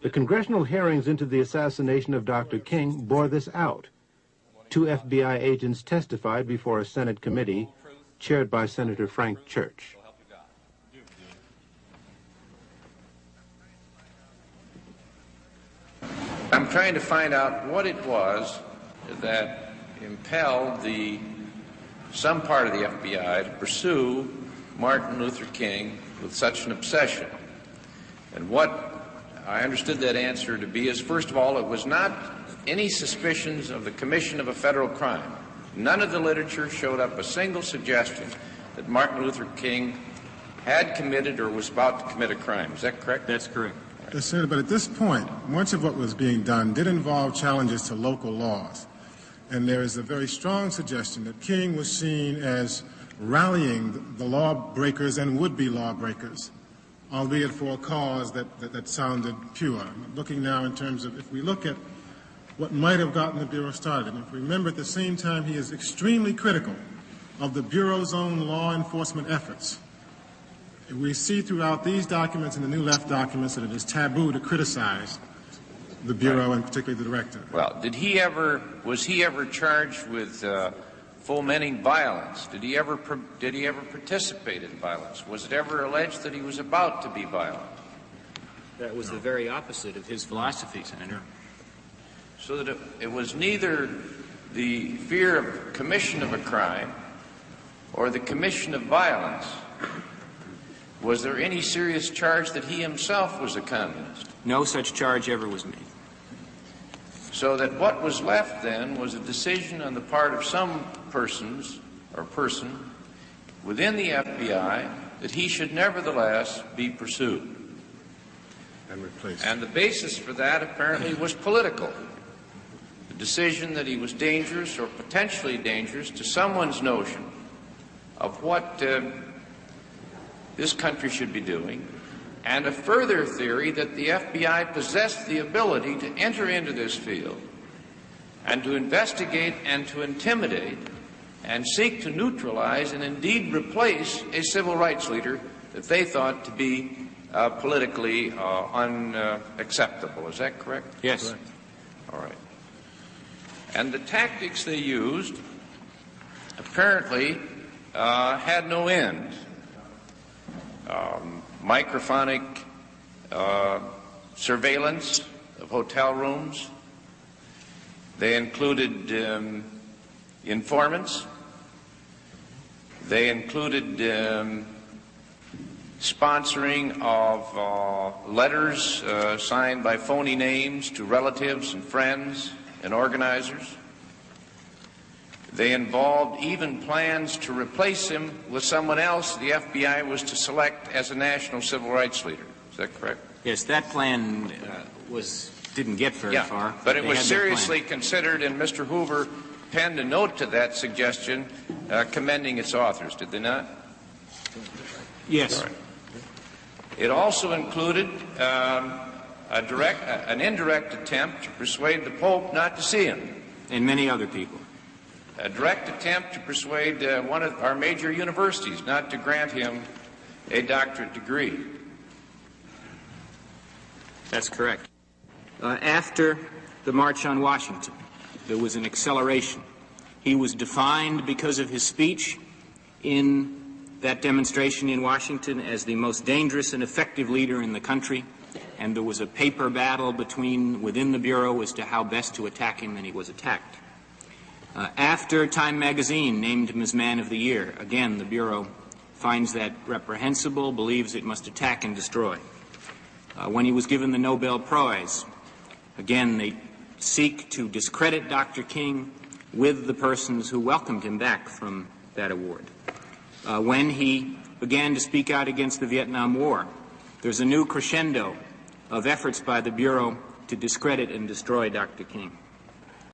The congressional hearings into the assassination of Dr. King bore this out. 2 FBI agents testified before a Senate committee chaired by Senator Frank Church. I'm trying to find out what it was that impelled some part of the FBI to pursue Martin Luther King with such an obsession. And what I understood that answer to be is, first of all, it was not any suspicions of the commission of a federal crime. None of the literature showed up a single suggestion that Martin Luther King had committed or was about to commit a crime. Is that correct? That's correct. Yes, sir, but at this point, much of what was being done did involve challenges to local laws. And there is a very strong suggestion that King was seen as rallying the lawbreakers and would-be lawbreakers, albeit for a cause that sounded pure. I'm looking now in terms of, if we look at what might have gotten the Bureau started, and if we remember at the same time he is extremely critical of the Bureau's own law enforcement efforts. We see throughout these documents and the New Left documents that it is taboo to criticize the Bureau and particularly the director. Well, was he ever charged with fomenting violence? Did he ever participate in violence? Was it ever alleged that he was about to be violent? That was the very opposite of his philosophy, Senator. So that it was neither the fear of commission of a crime or the commission of violence. Was there any serious charge that he himself was a communist? No such charge ever was made. So that what was left then was a decision on the part of some persons or person within the FBI that he should nevertheless be pursued. And replaced. And the basis for that apparently was political. The decision that he was dangerous or potentially dangerous to someone's notion of what this country should be doing, and a further theory that the FBI possessed the ability to enter into this field and to investigate and to intimidate and seek to neutralize and indeed replace a civil rights leader that they thought to be politically unacceptable. Is that correct? Yes. Correct. All right. And the tactics they used apparently had no end. Microphonic surveillance of hotel rooms. They included informants. They included sponsoring of letters signed by phony names to relatives and friends and organizers. They involved even plans to replace him with someone else the FBI was to select as a national civil rights leader. Is that correct? Yes, that plan didn't get very far. But it was seriously considered, and Mr. Hoover penned a note to that suggestion commending its authors, did they not? Yes. Right. It also included an indirect attempt to persuade the Pope not to see him. And many other people. A direct attempt to persuade one of our major universities not to grant him a doctorate degree. That's correct. After the March on Washington, there was an acceleration. He was defined because of his speech in that demonstration in Washington as the most dangerous and effective leader in the country, and there was a paper battle within the Bureau as to how best to attack him, and he was attacked. After Time magazine named him as Man of the Year, again, the Bureau finds that reprehensible, believes it must attack and destroy. When he was given the Nobel Prize, again, they seek to discredit Dr. King with the persons who welcomed him back from that award. When he began to speak out against the Vietnam War, there's a new crescendo of efforts by the Bureau to discredit and destroy Dr. King.